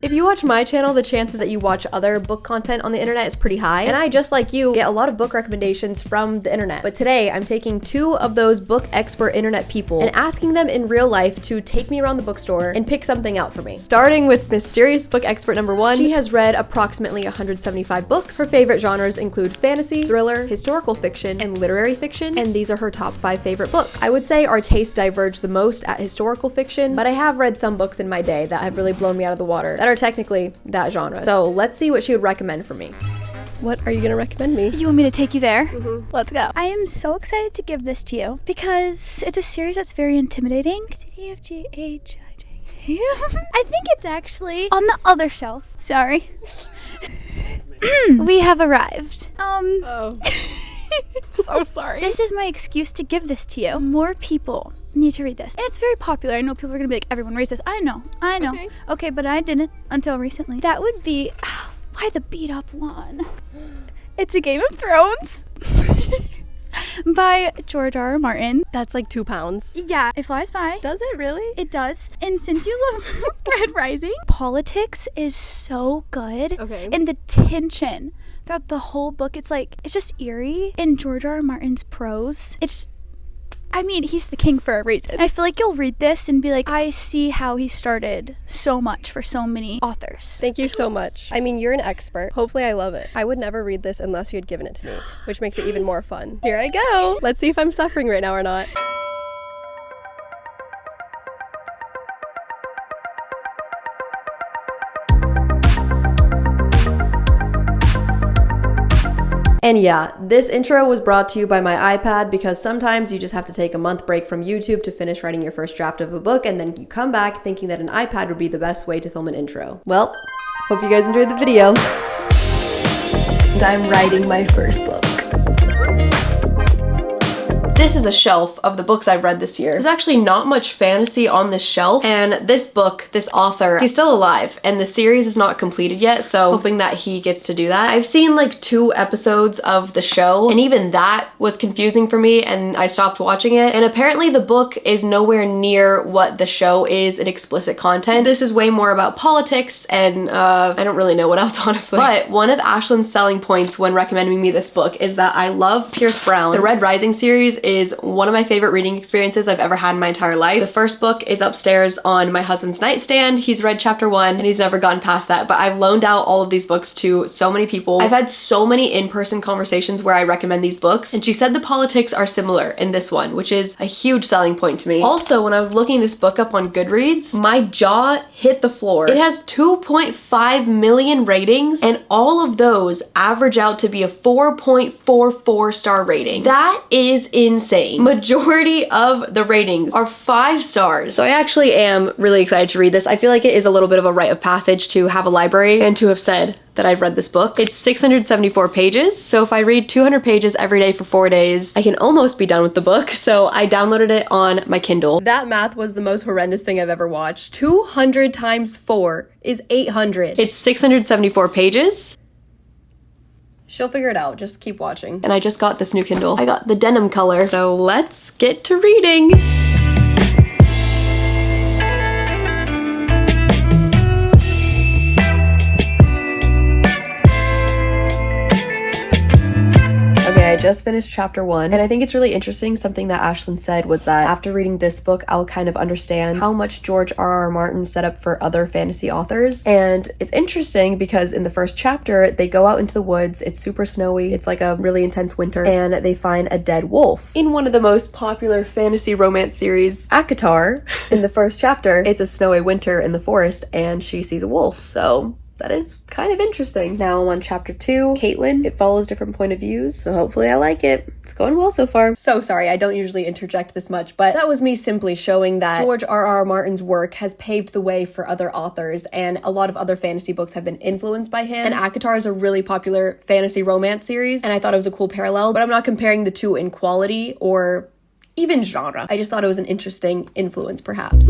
If you watch my channel, the chances that you watch other book content on the internet is pretty high, and I, just like you, get a lot of book recommendations from the internet. But today, I'm taking two of those book expert internet people and asking them in real life to take me around the bookstore and pick something out for me. Starting with mysterious book expert number one, she has read approximately 175 books. Her favorite genres include fantasy, thriller, historical fiction, and literary fiction, and these are her top 5 favorite books. I would say our tastes diverge the most at historical fiction, but I have read some books in my day that have really blown me out of the water that are technically that genre. So let's see what she would recommend for me. What are you gonna recommend me? You want me to take you there? Mm-hmm. Let's go. I am so excited to give this to you because it's a series that's very intimidating. I think it's actually on the other shelf. Sorry. We have arrived. So sorry. This is my excuse to give this to you. More people need to read this. And it's very popular. I know people are gonna be like, everyone reads this. I know. Okay, but I didn't until recently. That would be, why the beat up one? It's a Game of Thrones by George R.R. Martin. That's like 2 pounds. Yeah, it flies by. Does it really? It does. And since you love Red Rising, politics is so good. Okay. And the tension throughout the whole book, it's just eerie. In George R.R. Martin's prose, he's the king for a reason. I feel like you'll read this and be like, I see how he started so much for so many authors. Thank you so much. I mean, you're an expert. Hopefully I love it. I would never read this unless you had given it to me, which makes it even more fun. Here I go. Let's see if I'm suffering right now or not. And yeah, this intro was brought to you by my iPad because sometimes you just have to take a month break from YouTube to finish writing your first draft of a book, and then you come back thinking that an iPad would be the best way to film an intro. Well, hope you guys enjoyed the video. And I'm writing my first book. This is a shelf of the books I've read this year. There's actually not much fantasy on this shelf, and this book, this author, he's still alive, and the series is not completed yet, so hoping that he gets to do that. I've seen like 2 episodes of the show, and even that was confusing for me, and I stopped watching it, and apparently the book is nowhere near what the show is in explicit content. This is way more about politics, and I don't really know what else, honestly. But one of Ashlyn's selling points when recommending me this book is that I love Pierce Brown. The Red Rising series is one of my favorite reading experiences I've ever had in my entire life. The first book is upstairs on my husband's nightstand. He's read chapter 1 and he's never gotten past that, but I've loaned out all of these books to so many people. I've had so many in-person conversations where I recommend these books, and she said the politics are similar in this one, which is a huge selling point to me. Also, when I was looking this book up on Goodreads, my jaw hit the floor. It has 2.5 million ratings, and all of those average out to be a 4.44 star rating. That is insane. Majority of the ratings are 5 stars. So I actually am really excited to read this. I feel like it is a little bit of a rite of passage to have a library and to have said that I've read this book. It's 674 pages, so if I read 200 pages every day for 4 days, I can almost be done with the book. So I downloaded it on my Kindle. That math was the most horrendous thing I've ever watched. 200 times 4 is 800. It's 674 pages. She'll figure it out, just keep watching. And I just got this new Kindle. I got the denim color, so let's get to reading. I just finished chapter 1, and I think it's really interesting. Something that Ashlyn said was that after reading this book, I'll kind of understand how much George R.R. Martin set up for other fantasy authors. And it's interesting because in the first chapter, they go out into the woods, it's super snowy, it's like a really intense winter, and they find a dead wolf. In one of the most popular fantasy romance series, ACOTAR, in the first chapter, it's a snowy winter in the forest, and she sees a wolf. So that is kind of interesting. Now I'm on chapter 2, Caitlin. It follows different point of views, so hopefully I like it. It's going well so far. So sorry, I don't usually interject this much, but that was me simply showing that George R.R. Martin's work has paved the way for other authors, and a lot of other fantasy books have been influenced by him. And ACOTAR is a really popular fantasy romance series, and I thought it was a cool parallel, but I'm not comparing the two in quality or even genre. I just thought it was an interesting influence, perhaps.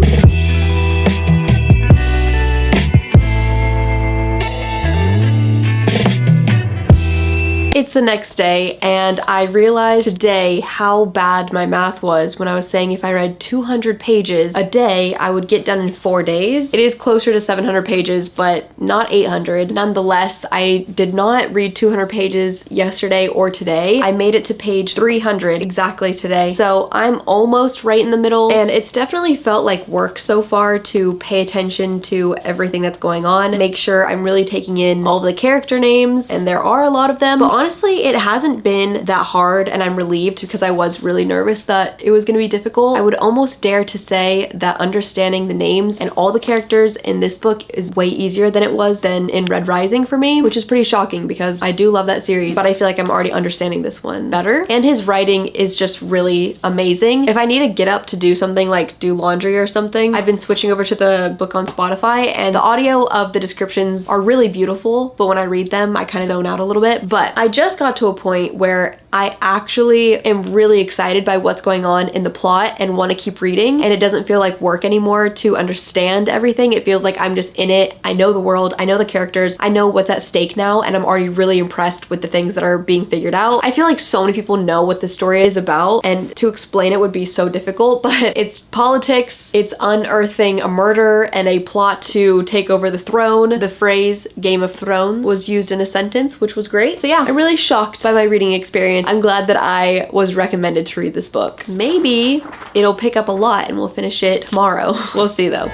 It's It's the next day, and I realized today how bad my math was when I was saying if I read 200 pages a day, I would get done in 4 days. It is closer to 700 pages, but not 800. Nonetheless, I did not read 200 pages yesterday or today. I made it to page 300 exactly today. So I'm almost right in the middle, and it's definitely felt like work so far to pay attention to everything that's going on, make sure I'm really taking in all the character names, and there are a lot of them. But honestly, it hasn't been that hard, and I'm relieved because I was really nervous that it was going to be difficult. I would almost dare to say that understanding the names and all the characters in this book is way easier than it was than in Red Rising for me, which is pretty shocking because I do love that series, but I feel like I'm already understanding this one better. And his writing is just really amazing. If I need to get up to do something like do laundry or something, I've been switching over to the book on Spotify, and the audio of the descriptions are really beautiful, but when I read them, I kind of zone out a little bit. But I just got to a point where I actually am really excited by what's going on in the plot and want to keep reading, and it doesn't feel like work anymore to understand everything. It feels like I'm just in it. I know the world, I know the characters, I know what's at stake now, and I'm already really impressed with the things that are being figured out. I feel like so many people know what the story is about, and to explain it would be so difficult, but it's politics, it's unearthing a murder and a plot to take over the throne. The phrase Game of Thrones was used in a sentence, which was great. So yeah, I'm really shocked by my reading experience. I'm glad that I was recommended to read this book. Maybe it'll pick up a lot and we'll finish it tomorrow. We'll see though.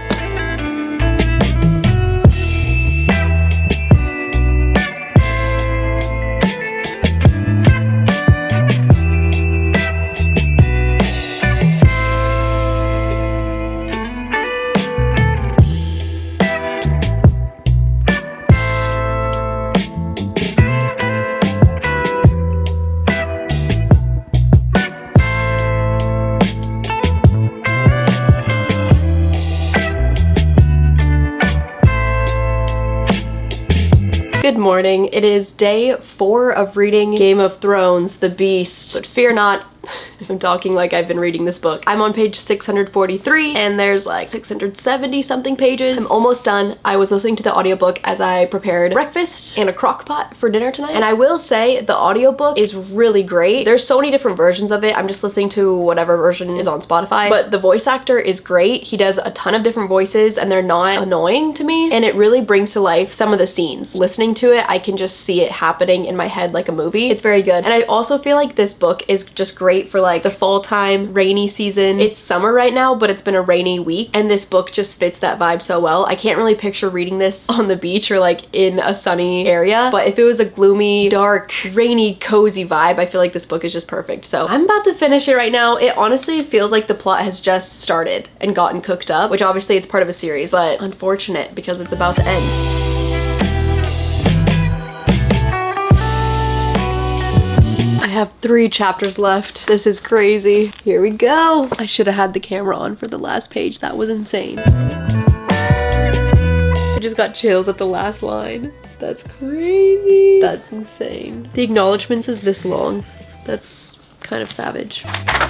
Good morning. It is day 4 of reading Game of Thrones, The Beast. But fear not, I'm talking like I've been reading this book. I'm on page 643 and there's like 670 something pages. I'm almost done. I was listening to the audiobook as I prepared breakfast and a crock pot for dinner tonight. And I will say the audiobook is really great. There's so many different versions of it. I'm just listening to whatever version is on Spotify, but the voice actor is great. He does a ton of different voices and they're not annoying to me. And it really brings to life some of the scenes. Listening to it, I can just see it happening in my head like a movie. It's very good. And I also feel like this book is just great for like the fall time rainy season. It's summer right now, but it's been a rainy week, and this book just fits that vibe so well. I can't really picture reading this on the beach or like in a sunny area, but if it was a gloomy, dark, rainy, cozy vibe, I feel like this book is just perfect. So I'm about to finish it right now. It honestly feels like the plot has just started and gotten cooked up, which obviously it's part of a series, but unfortunate because it's about to end. I have 3 chapters left. This is crazy. Here we go. I should have had the camera on for the last page. That was insane. I just got chills at the last line. That's crazy. That's insane. The acknowledgements is this long. That's kind of savage.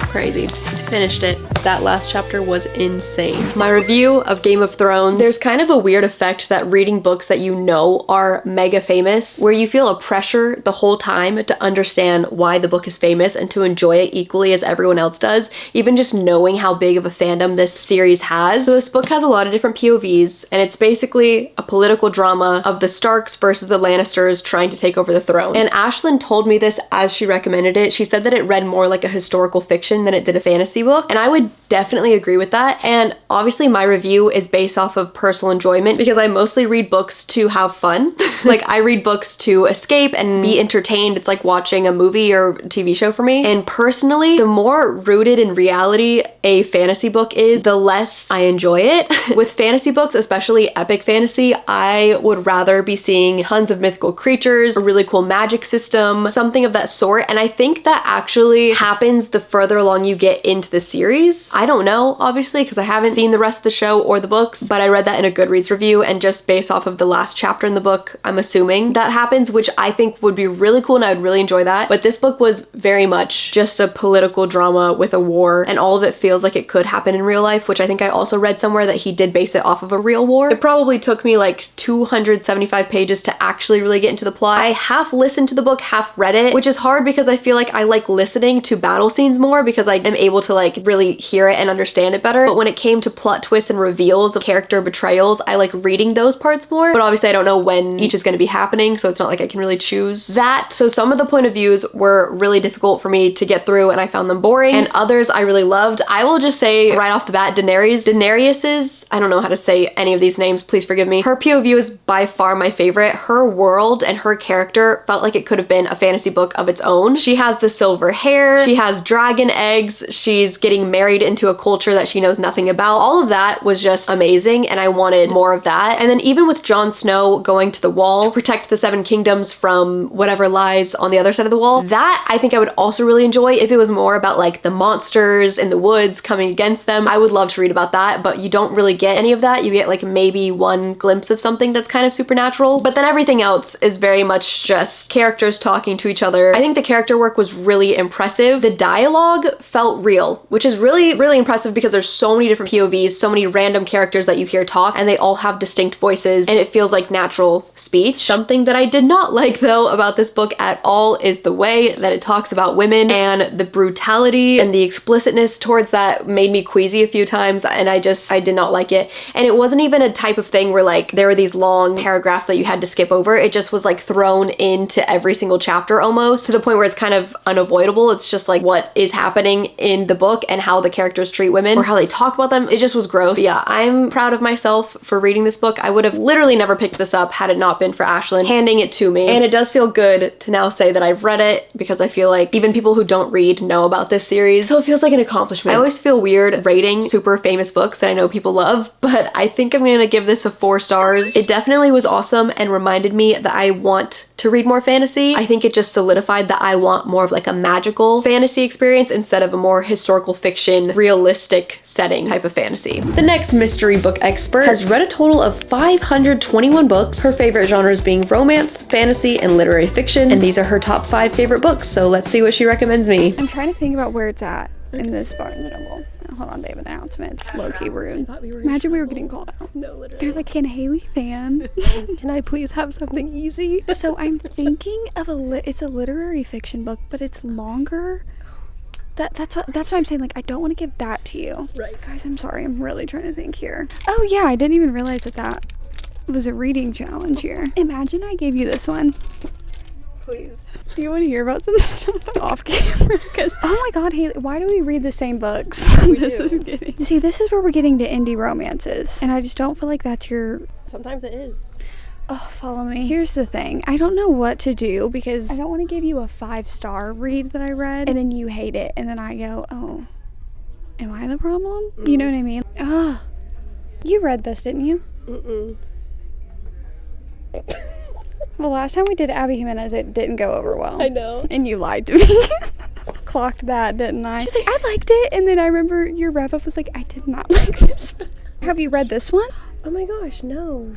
Crazy. Finished it. That last chapter was insane. My review of Game of Thrones. There's kind of a weird effect that reading books that you know are mega famous, where you feel a pressure the whole time to understand why the book is famous and to enjoy it equally as everyone else does, even just knowing how big of a fandom this series has. So this book has a lot of different POVs, and it's basically a political drama of the Starks versus the Lannisters trying to take over the throne. And Ashlyn told me this as she recommended it. She said that it read more like a historical fiction than it did a fantasy book, and I would definitely agree with that. And obviously my review is based off of personal enjoyment because I mostly read books to have fun. Like I read books to escape and be entertained. It's like watching a movie or TV show for me. And personally, the more rooted in reality a fantasy book is, the less I enjoy it. With fantasy books, especially epic fantasy, I would rather be seeing tons of mythical creatures, a really cool magic system, something of that sort. And I think that actually usually happens the further along you get into the series. I don't know, obviously, because I haven't seen the rest of the show or the books, but I read that in a Goodreads review, and just based off of the last chapter in the book, I'm assuming that happens, which I think would be really cool and I would really enjoy that. But this book was very much just a political drama with a war, and all of it feels like it could happen in real life, which I think I also read somewhere that he did base it off of a real war. It probably took me like 275 pages to actually really get into the plot. I half listened to the book, half read it, which is hard because I feel like I like listening to battle scenes more because I am able to like really hear it and understand it better. But when it came to plot twists and reveals of character betrayals, I like reading those parts more. But obviously I don't know when each is going to be happening, so it's not like I can really choose that. So some of the point of views were really difficult for me to get through and I found them boring, and others I really loved. I will just say right off the bat, Daenerys's, I don't know how to say any of these names, please forgive me. Her POV was by far my favorite. Her world and her character felt like it could have been a fantasy book of its own. She has the silver hair, she has dragon eggs, she's getting married into a culture that she knows nothing about. All of that was just amazing, and I wanted more of that. And then even with Jon Snow going to the wall to protect the Seven Kingdoms from whatever lies on the other side of the wall, that I think I would also really enjoy if it was more about like the monsters in the woods coming against them. I would love to read about that, but you don't really get any of that. You get like maybe one glimpse of something that's kind of supernatural, but then everything else is very much just characters talking to each other. I think the character work was really impressive. The dialogue felt real, which is really, really impressive because there's so many different POVs, so many random characters that you hear talk, and they all have distinct voices, and it feels like natural speech. Something that I did not like though about this book at all is the way that it talks about women, and the brutality and the explicitness towards that made me queasy a few times, and I did not like it. And it wasn't even a type of thing where like there were these long paragraphs that you had to skip over. It just was like thrown into every single chapter almost, to the point where it's kind of unavoidable. It's just like what is happening in the book and how the characters treat women or how they talk about them. It just was gross. But yeah, I'm proud of myself for reading this book. I would have literally never picked this up had it not been for Ashlyn handing it to me. And it does feel good to now say that I've read it, because I feel like even people who don't read know about this series. So it feels like an accomplishment. I always feel weird rating super famous books that I know people love, but I think I'm gonna give this a 4 stars. It definitely was awesome and reminded me that I want to read more fantasy. I think it just solidified that I want more of like a magical fantasy experience instead of a more historical fiction, realistic setting type of fantasy. The next mystery book expert has read a total of 521 books. Her favorite genres being romance, fantasy, and literary fiction, and these are her top 5 favorite books, so let's see what she recommends me. I'm trying to think about where it's at in this Barnes & Noble. Hold on, they have an announcement. It's low-key rude. Imagine we were getting called out. No, literally. They're like, can Haley fan? Can I please have something easy? So I'm thinking of it's a literary fiction book, but it's longer. That's what I'm saying. Like, I don't want to give that to you. Right. Guys, I'm sorry. I'm really trying to think here. Oh yeah, I didn't even realize that was a reading challenge here. Imagine I gave you this one. Please. Do you want to hear about some stuff off camera? Because, oh my god, Haley, why do we read the same books? This is getting... See, this is where we're getting to indie romances. And I just don't feel like that's your... Sometimes it is. Oh, follow me. Here's the thing. I don't know what to do because I don't want to give you a 5-star read that I read and then you hate it. And then I go, oh, am I the problem? You know what I mean? Oh, you read this, didn't you? Mm-mm. Well, last time we did Abby Jimenez, it didn't go over well. I know. And you lied to me. Clocked that, didn't I? She's like, I liked it. And then I remember your wrap-up was like, I did not like this. Have you read this one? Oh my gosh, no.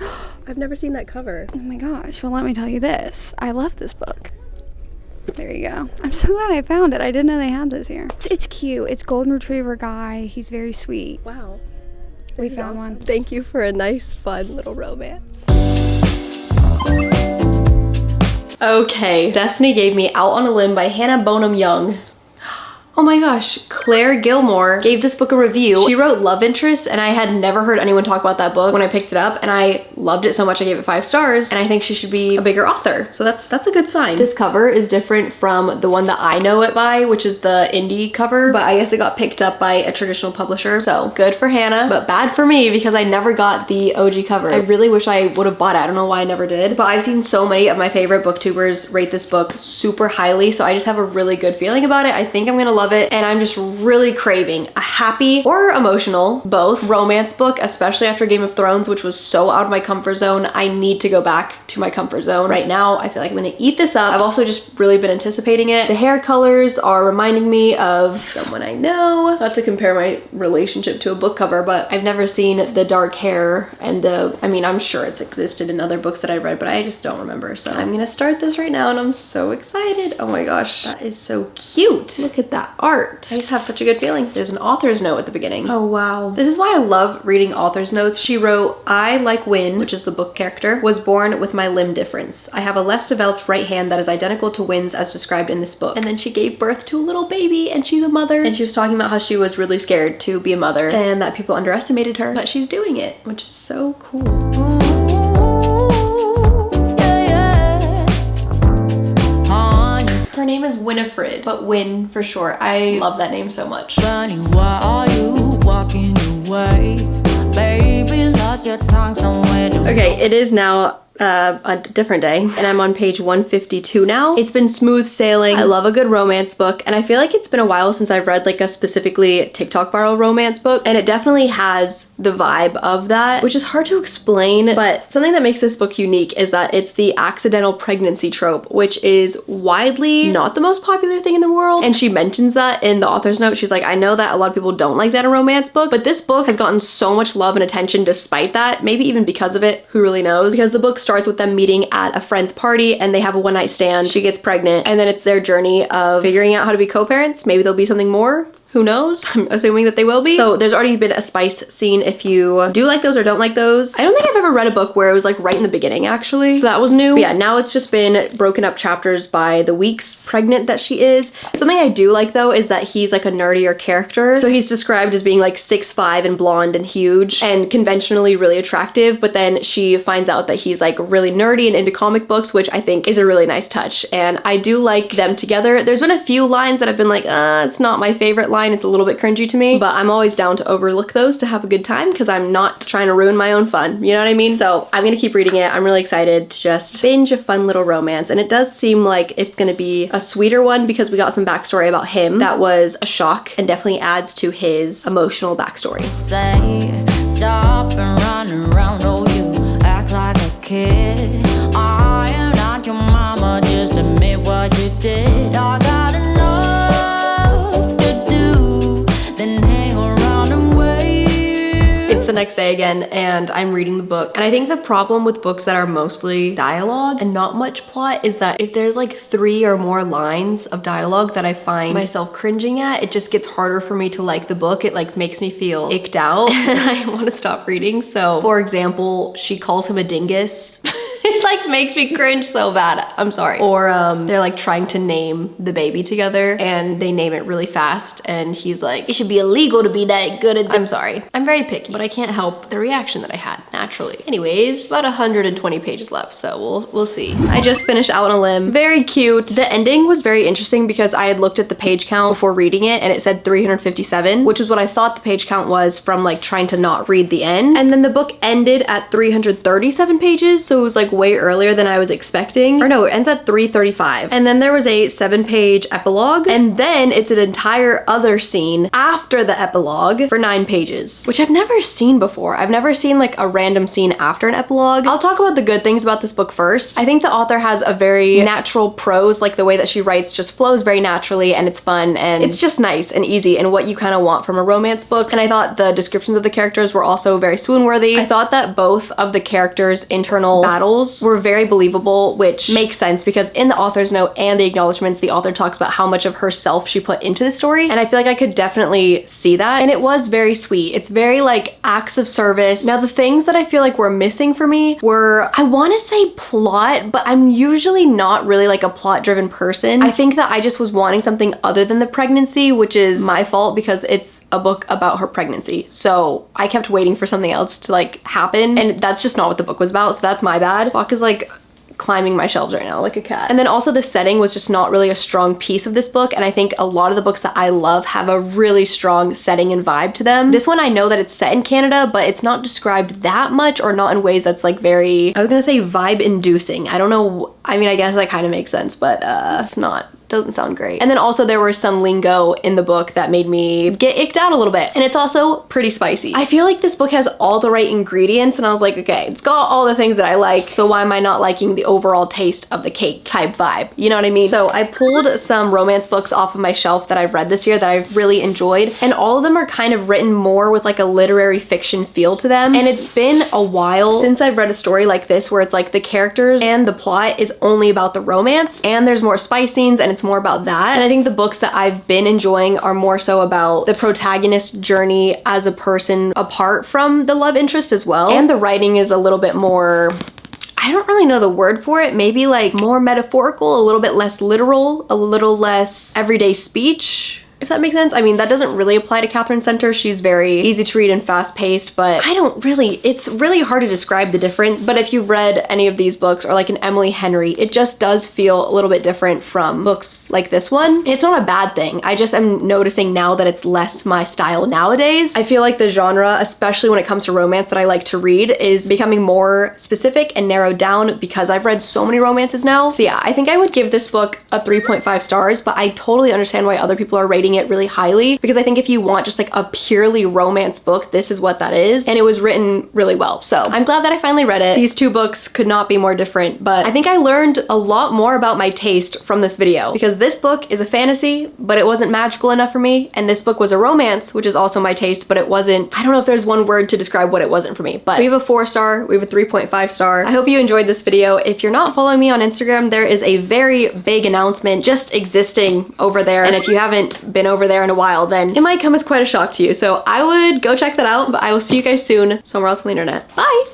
I've never seen that cover. Oh my gosh. Well, let me tell you this. I love this book. There you go. I'm so glad I found it. I didn't know they had this here. It's cute. It's golden retriever guy. He's very sweet. Wow. We found one. Thank you for a nice, fun little romance. Okay, Destiny gave me Out on a Limb by Hannah Bonham Young. Oh my gosh, Claire Gilmore gave this book a review. She wrote Love Interest, and I had never heard anyone talk about that book when I picked it up, and I loved it so much I gave it 5 stars, and I think she should be a bigger author. So that's a good sign. This cover is different from the one that I know it by, which is the indie cover, but I guess it got picked up by a traditional publisher. So good for Hannah, but bad for me because I never got the OG cover. I really wish I would have bought it. I don't know why I never did, but I've seen so many of my favorite booktubers rate this book super highly, so I just have a really good feeling about it. I think I'm gonna love love it, and I'm just really craving a happy or emotional, both, romance book, especially after Game of Thrones, which was so out of my comfort zone. I need to go back to my comfort zone right now. I feel like I'm gonna eat this up. I've also just really been anticipating it. The hair colors are reminding me of someone I know. Not to compare my relationship to a book cover, but I've never seen the dark hair and I mean, I'm sure it's existed in other books that I read, but I just don't remember. So I'm gonna start this right now and I'm so excited. Oh my gosh, that is so cute. Look at that art. I just have such a good feeling. There's an author's note at the beginning. Oh wow. This is why I love reading author's notes. She wrote, I, like Win, which is the book character, was born with my limb difference. I have a less developed right hand that is identical to Win's as described in this book. And then she gave birth to a little baby and she's a mother. And she was talking about how she was really scared to be a mother and that people underestimated her, but she's doing it, which is so cool. Her name is Winifred, but Win for short. I love that name so much. Bunny, why are you walking away? Baby, lost your tongue somewhere. Okay, it is now a different day and I'm on page 152 now. It's been smooth sailing. I love a good romance book and I feel like it's been a while since I've read like a specifically TikTok viral romance book, and it definitely has the vibe of that, which is hard to explain, but something that makes this book unique is that it's the accidental pregnancy trope, which is widely not the most popular thing in the world, and she mentions that in the author's note. She's like, I know that a lot of people don't like that in romance books, but this book has gotten so much love and attention despite that, maybe even because of it, who really knows, because the book starts with them meeting at a friend's party and they have a one-night stand. She gets pregnant and then it's their journey of figuring out how to be co-parents. Maybe there'll be something more. Who knows? I'm assuming that they will be. So there's already been a spice scene if you do like those or don't like those. I don't think I've ever read a book where it was like right in the beginning actually. So that was new. But yeah, now it's just been broken up chapters by the weeks pregnant that she is. Something I do like though is that he's like a nerdier character. So he's described as being like 6'5" and blonde and huge and conventionally really attractive. But then she finds out that he's like really nerdy and into comic books, which I think is a really nice touch. And I do like them together. There's been a few lines that I've been like, it's not my favorite line. It's a little bit cringy to me, but I'm always down to overlook those to have a good time because I'm not trying to ruin my own fun. You know what I mean? So I'm gonna keep reading it. I'm really excited to just binge a fun little romance. And it does seem like it's gonna be a sweeter one because we got some backstory about him that was a shock and definitely adds to his emotional backstory. Say, stop and run around, oh you act like a kid. I am not your mama, just admit what you did. I got enough to do, then hang around and wait. It's the next day again and I'm reading the book. And I think the problem with books that are mostly dialogue and not much plot is that if there's like 3 or more lines of dialogue that I find myself cringing at, it just gets harder for me to like the book. It like makes me feel icked out and I want to stop reading. So for example, she calls him a dingus. It like makes me cringe so bad. I'm sorry. Or they're like trying to name the baby together and they name it really fast and he's like, it should be illegal to be that good at I'm sorry. I'm very picky, but I can't help the reaction that I had naturally. Anyways, about 120 pages left, so we'll see. I just finished Out on a Limb. Very cute. The ending was very interesting because I had looked at the page count before reading it and it said 357, which is what I thought the page count was from like trying to not read the end. And then the book ended at 337 pages, so it was like way earlier than I was expecting. Or no, it ends at 335. And then there was a 7-page epilogue, and then it's an entire other scene after the epilogue for 9 pages, which I've never seen before. I've never seen like a random scene after an epilogue. I'll talk about the good things about this book first. I think the author has a very natural prose, like the way that she writes just flows very naturally and it's fun and it's just nice and easy and what you kind of want from a romance book. And I thought the descriptions of the characters were also very swoon-worthy. I thought that both of the characters' internal battles were very believable, which makes sense because in the author's note and the acknowledgements, the author talks about how much of herself she put into the story. And I feel like I could definitely see that. And it was very sweet. It's very like acts of service. Now the things that I feel like were missing for me were, I want to say plot, but I'm usually not really like a plot driven person. I think that I just was wanting something other than the pregnancy, which is my fault because it's a book about her pregnancy. So I kept waiting for something else to like happen and that's just not what the book was about. So that's my bad. Spock is like climbing my shelves right now like a cat. And then also the setting was just not really a strong piece of this book. And I think a lot of the books that I love have a really strong setting and vibe to them. This one I know that it's set in Canada, but it's not described that much or not in ways that's like very, I was gonna say vibe inducing. I don't know. I mean, I guess that kind of makes sense, but it's not doesn't sound great. And then also there was some lingo in the book that made me get icked out a little bit. And it's also pretty spicy. I feel like this book has all the right ingredients, and I was like, okay, it's got all the things that I like, so why am I not liking the overall taste of the cake type vibe? You know what I mean? So I pulled some romance books off of my shelf that I've read this year that I've really enjoyed, and all of them are kind of written more with like a literary fiction feel to them. And it's been a while since I've read a story like this where it's like the characters and the plot is only about the romance, and there's more spice scenes and it's more about that. And I think the books that I've been enjoying are more so about the protagonist's journey as a person apart from the love interest as well. And the writing is a little bit more, I don't really know the word for it, maybe like more metaphorical, a little bit less literal, a little less everyday speech, if that makes sense. I mean, that doesn't really apply to Catherine Center. She's very easy to read and fast paced, but it's really hard to describe the difference. But if you've read any of these books or like an Emily Henry, it just does feel a little bit different from books like this one. It's not a bad thing. I just am noticing now that it's less my style nowadays. I feel like the genre, especially when it comes to romance that I like to read, is becoming more specific and narrowed down because I've read so many romances now. So yeah, I think I would give this book a 3.5 stars, but I totally understand why other people are rating it really highly, because I think if you want just like a purely romance book, this is what that is, and it was written really well. So I'm glad that I finally read it. These two books could not be more different, but I think I learned a lot more about my taste from this video, because this book is a fantasy, but it wasn't magical enough for me, and this book was a romance, which is also my taste, but it wasn't, I don't know if there's one word to describe what it wasn't for me. But we have a 4-star, we have a 3.5 star. I hope you enjoyed this video. If you're not following me on Instagram, there is a very big announcement just existing over there, and if you haven't been over there in a while, then it might come as quite a shock to you. So I would go check that out, but I will see you guys soon somewhere else on the internet. Bye!